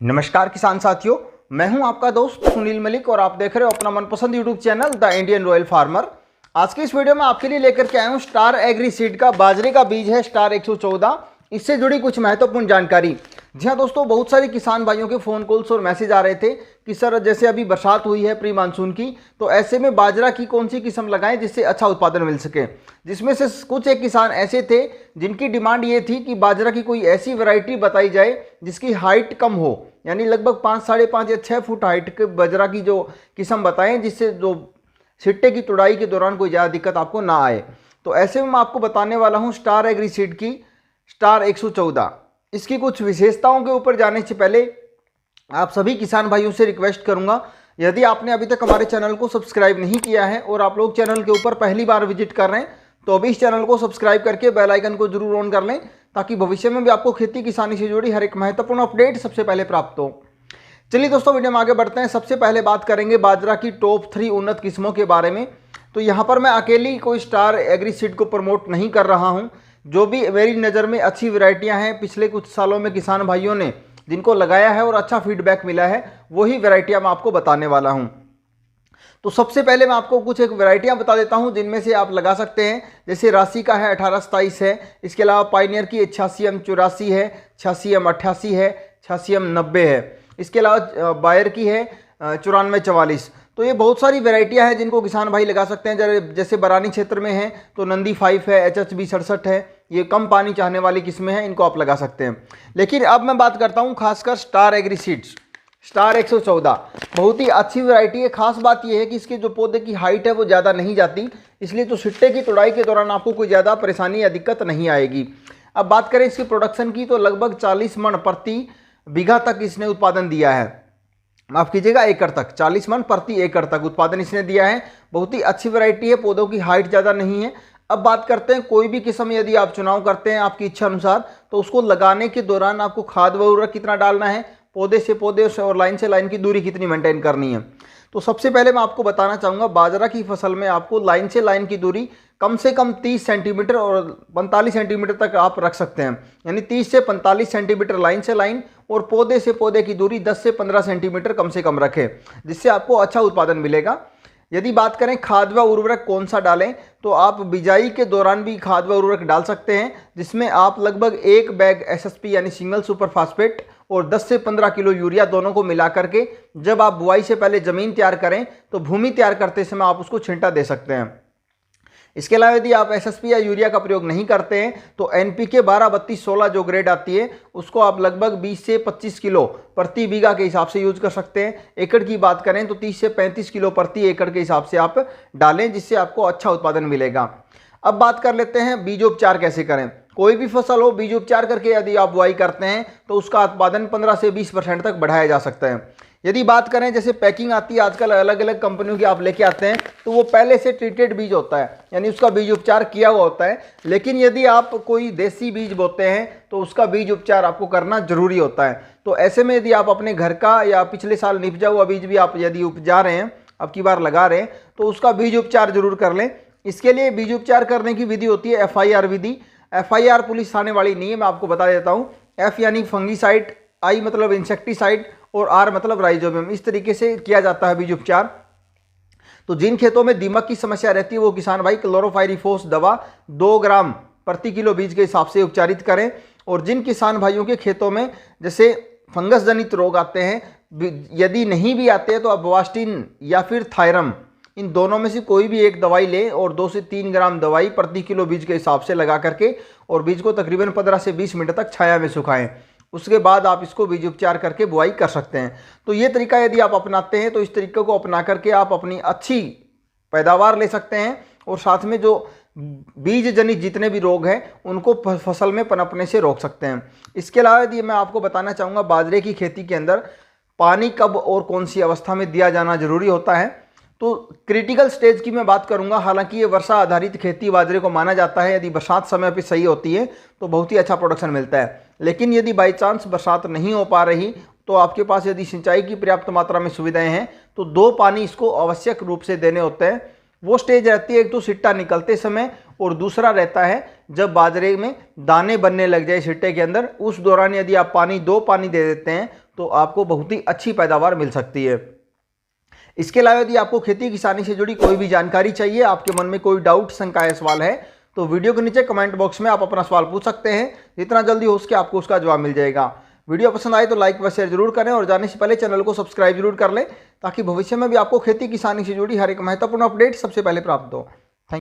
नमस्कार किसान साथियों, मैं हूं आपका दोस्त सुनील मलिक और आप देख रहे हो अपना मनपसंद YouTube channel the Indian royal farmer. आज की इस वीडियो में आपके लिए लेकर के आया हूं स्टार एग्री सीड का बाजरे का बीज है स्टार 114। इससे जुड़ी कुछ महत्वपूर्ण जानकारी। जी हाँ दोस्तों, बहुत सारे किसान भाइयों के फ़ोन कॉल्स और मैसेज आ रहे थे कि सर जैसे अभी बरसात हुई है प्री मानसून की, तो ऐसे में बाजरा की कौन सी किस्म लगाएं जिससे अच्छा उत्पादन मिल सके। जिसमें से कुछ एक किसान ऐसे थे जिनकी डिमांड ये थी कि बाजरा की कोई ऐसी वैरायटी बताई जाए जिसकी हाइट कम हो, यानी लगभग 5, 5.5 या 6 फुट हाइट के बाजरा की जो किस्म बताएं जिससे जो सिट्टे की तुड़ाई के दौरान कोई ज़्यादा दिक्कत आपको ना आए। तो ऐसे में मैं आपको बताने वाला हूँ स्टार एग्री सीड की स्टार 114। इसकी कुछ विशेषताओं के ऊपर जाने से पहले आप सभी किसान भाइयों से रिक्वेस्ट करूंगा, यदि आपने अभी तक हमारे चैनल को सब्सक्राइब नहीं किया है और आप लोग चैनल के ऊपर पहली बार विजिट कर रहे हैं तो अभी इस चैनल को सब्सक्राइब करके बेल आइकन को जरूर ऑन कर लें ताकि भविष्य में भी आपको खेती किसानी से जुड़ी हर एक महत्वपूर्ण अपडेट सबसे पहले प्राप्त हो। चलिए दोस्तों, वीडियो में आगे बढ़ते हैं। सबसे पहले बात करेंगे बाजरा की टॉप 3 उन्नत किस्मों के बारे में। तो यहाँ पर मैं अकेली कोई स्टार एग्री सीड को प्रमोट नहीं कर रहा हूँ। जो भी मेरी नज़र में अच्छी वैरायटियाँ हैं पिछले कुछ सालों में किसान भाइयों ने जिनको लगाया है और अच्छा फीडबैक मिला है, वही वैरायटियाँ मैं आपको बताने वाला हूँ। तो सबसे पहले मैं आपको कुछ एक वैरायटियाँ बता देता हूँ जिनमें से आप लगा सकते हैं। जैसे राशि का है 1827 है, इसके अलावा पाइनियर की 86M84 है, 86M88 है, 86M90 है। इसके अलावा बायर की है 9444। तो ये बहुत सारी वैरायटियाँ हैं जिनको किसान भाई लगा सकते हैं। जैसे बरानी क्षेत्र में है तो नंदी 5 है, HHB 67 है, ये कम पानी चाहने वाली किस्में हैं, इनको आप लगा सकते हैं। लेकिन अब मैं बात करता हूँ खासकर स्टार एग्री सीड्स स्टार 114। बहुत ही अच्छी वैरायटी है। खास बात यह है कि इसके जो पौधे की हाइट है वो ज़्यादा नहीं जाती, इसलिए तो सिट्टे की तुड़ाई के दौरान आपको कोई ज़्यादा परेशानी या दिक्कत नहीं आएगी। अब बात करें इसकी प्रोडक्शन की तो लगभग 40 मन प्रति बीघा तक इसने उत्पादन दिया है। माफ कीजिएगा, एकड़ तक 40 मन प्रति एकड़ तक उत्पादन इसने दिया है। बहुत ही अच्छी वैरायटी है, पौधों की हाइट ज़्यादा नहीं है। अब बात करते हैं कोई भी किस्म यदि आप चुनाव करते हैं आपकी इच्छा अनुसार, तो उसको लगाने के दौरान आपको खाद व उर्वरक कितना डालना है, पौधे से पौधे और लाइन से लाइन की दूरी कितनी मेंटेन करनी है। तो सबसे पहले मैं आपको बताना चाहूँगा बाजरा की फसल में आपको लाइन से लाइन की दूरी कम से कम 30 सेंटीमीटर और 45 सेंटीमीटर तक आप रख सकते हैं। यानी 30 से 45 सेंटीमीटर लाइन से लाइन और पौधे से पौधे की दूरी 10 से 15 सेंटीमीटर कम से कम रखें, जिससे आपको अच्छा उत्पादन मिलेगा। यदि बात करें खाद व उर्वरक कौन सा डालें, तो आप बिजाई के दौरान भी खाद व उर्वरक डाल सकते हैं, जिसमें आप लगभग 1 बैग SSP यानी सिंगल सुपर फास्फेट और 10 से 15 किलो यूरिया दोनों को मिला करके जब आप बुआई से पहले ज़मीन तैयार करें तो भूमि तैयार करते समय आप उसको छिंटा दे सकते हैं। इसके अलावा यदि आप SSP या यूरिया का प्रयोग नहीं करते हैं तो NPK 12-32-16 जो ग्रेड आती है उसको आप लगभग 20 से 25 किलो प्रति बीघा के हिसाब से यूज कर सकते हैं। एकड़ की बात करें तो 30 से 35 किलो प्रति एकड़ के हिसाब से आप डालें, जिससे आपको अच्छा उत्पादन मिलेगा। अब बात कर लेते हैं बीजोपचार कैसे करें। कोई भी फसल हो, बीजोपचार करके यदि आप बुआई करते हैं तो उसका उत्पादन 15 से 20% तक बढ़ाया जा सकता है। यदि बात करें जैसे पैकिंग आती है आजकल अलग अलग कंपनियों की आप लेके आते हैं, तो वो पहले से ट्रीटेड बीज होता है, यानी उसका बीज उपचार किया हुआ होता है। लेकिन यदि आप कोई देसी बीज बोते हैं तो उसका बीज उपचार आपको करना जरूरी होता है। तो ऐसे में यदि आप अपने घर का या पिछले साल निपजा हुआ बीज भी आप यदि उपजा रहे हैं, अब की बार लगा रहे हैं, तो उसका बीज उपचार जरूर कर लें। इसके लिए बीज उपचार करने की विधि होती है FIR विधि। FIR पुलिस थाने वाली नहीं है, मैं आपको बता देता हूँ। F यानी फंगीसाइड, I मतलब इंसेक्टिसाइड और R मतलब राइजोबियम। इस तरीके से किया जाता है बीज उपचार। तो जिन खेतों में दीमक की समस्या रहती है वो किसान भाई क्लोरोफाइरिफोस दवा 2 ग्राम प्रति किलो बीज के हिसाब से उपचारित करें। और जिन किसान भाइयों के खेतों में जैसे फंगस जनित रोग आते हैं, यदि नहीं भी आते हैं तो आप वास्टिन या फिर थायरम, इन दोनों में से कोई भी एक दवाई लें और 2 से 3 ग्राम दवाई प्रति किलो बीज के हिसाब से लगा करके और बीज को तकरीबन 15 से 20 मिनट तक छाया में सुखाएं। उसके बाद आप इसको बीज उपचार करके बुआई कर सकते हैं। तो ये तरीका यदि आप अपनाते हैं तो इस तरीके को अपना करके आप अपनी अच्छी पैदावार ले सकते हैं और साथ में जो बीज जनित जितने भी रोग हैं उनको फसल में पनपने से रोक सकते हैं। इसके अलावा यदि मैं आपको बताना चाहूँगा बाजरे की खेती के अंदर पानी कब और कौन सी अवस्था में दिया जाना जरूरी होता है। तो क्रिटिकल स्टेज की मैं बात करूंगा। हालांकि ये वर्षा आधारित खेती बाजरे को माना जाता है। यदि बरसात समय पर सही होती है तो बहुत ही अच्छा प्रोडक्शन मिलता है। लेकिन यदि बाई चांस बरसात नहीं हो पा रही तो आपके पास यदि सिंचाई की पर्याप्त मात्रा में सुविधाएं हैं तो 2 पानी इसको आवश्यक रूप से देने होते हैं। वो स्टेज रहती है एक तो सिट्टा निकलते समय और दूसरा रहता है जब बाजरे में दाने बनने लग जाए सिट्टे के अंदर, उस दौरान यदि आप 2 पानी दे देते हैं तो आपको बहुत ही अच्छी पैदावार मिल सकती है। इसके अलावा यदि आपको खेती किसानी से जुड़ी कोई भी जानकारी चाहिए, आपके मन में कोई डाउट, शंका या सवाल है, तो वीडियो के नीचे कमेंट बॉक्स में आप अपना सवाल पूछ सकते हैं। जितना जल्दी हो सके आपको उसका जवाब मिल जाएगा। वीडियो पसंद आए तो लाइक व शेयर जरूर करें और जाने से पहले चैनल को सब्सक्राइब जरूर कर लें, ताकि भविष्य में भी आपको खेती किसानी से जुड़ी हर एक महत्वपूर्ण अपडेट सबसे पहले प्राप्त हो।